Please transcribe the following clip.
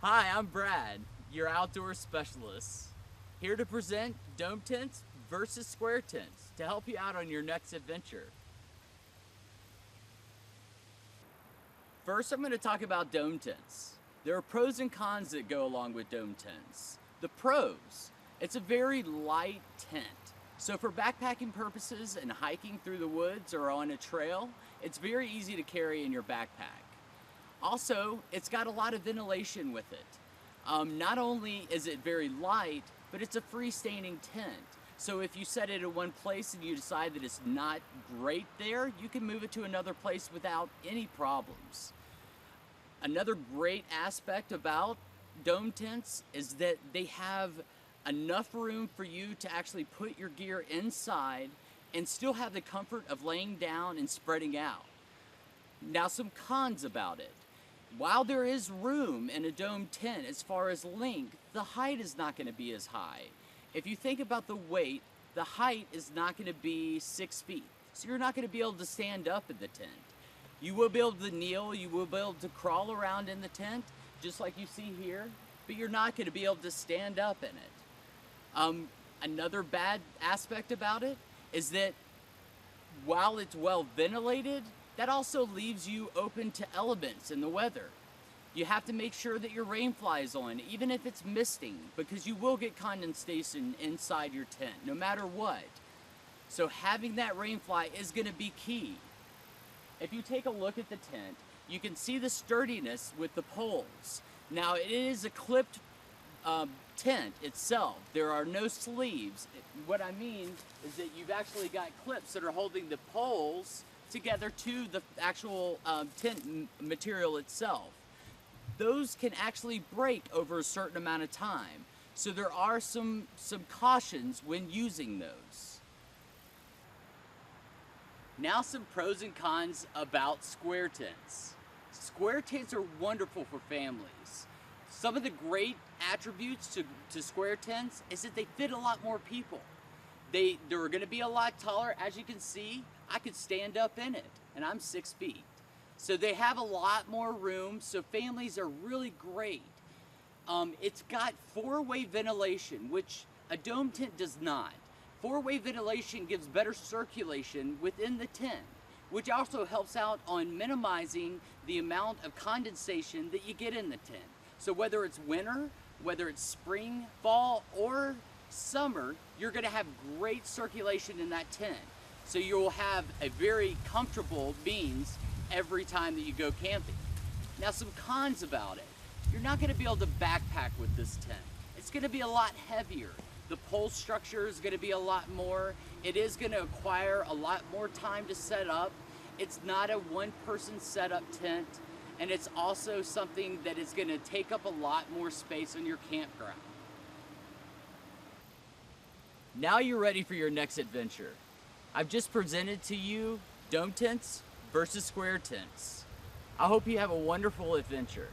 Hi, I'm Brad, your outdoor specialist, here to present dome tents versus square tents to help you out on your next adventure. First, I'm going to talk about dome tents. There are pros and cons that go along with dome tents. The pros: it's a very light tent. So for backpacking purposes and hiking through the woods or on a trail, it's very easy to carry in your backpack. Also, it's got a lot of ventilation with it. Not only is it very light, but it's a freestanding tent. So if you set it in one place and you decide that it's not great there, you can move it to another place without any problems. Another great aspect about dome tents is that they have enough room for you to actually put your gear inside and still have the comfort of laying down and spreading out. Now, some cons about it. While there is room in a dome tent as far as length, the height is not going to be as high. If you think about the weight, the height is not going to be 6 feet. So you're not going to be able to stand up in the tent. You will be able to kneel, you will be able to crawl around in the tent, just like you see here, but you're not going to be able to stand up in it. Another bad aspect about it is that while it's well ventilated, that also leaves you open to elements in the weather. You have to make sure that your rain fly is on, even if it's misting, because you will get condensation inside your tent, no matter what. So having that rain fly is going to be key. If you take a look at the tent, you can see the sturdiness with the poles. Now, it is a clipped tent itself. There are no sleeves. What I mean is that you've actually got clips that are holding the poles together to the actual tent material itself. Those can actually break over a certain amount of time. So there are some cautions when using those. Now some pros and cons about square tents. Square tents are wonderful for families. Some of the great attributes to square tents is that they fit a lot more people. They're going to be a lot taller. As you can see, I could stand up in it, and I'm 6 feet. So they have a lot more room, so families are really great. It's got four-way ventilation, which a dome tent does not. Four-way ventilation gives better circulation within the tent, which also helps out on minimizing the amount of condensation that you get in the tent. So whether it's winter, whether it's spring, fall, or summer, you're going to have great circulation in that tent. So you'll have a very comfortable means every time that you go camping. Now, some cons about it. You're not going to be able to backpack with this tent. It's going to be a lot heavier. The pole structure is going to be a lot more. It is going to require a lot more time to set up. It's not a one-person setup tent, and it's also something that is going to take up a lot more space on your campground. Now you're ready for your next adventure. I've just presented to you dome tents versus square tents. I hope you have a wonderful adventure.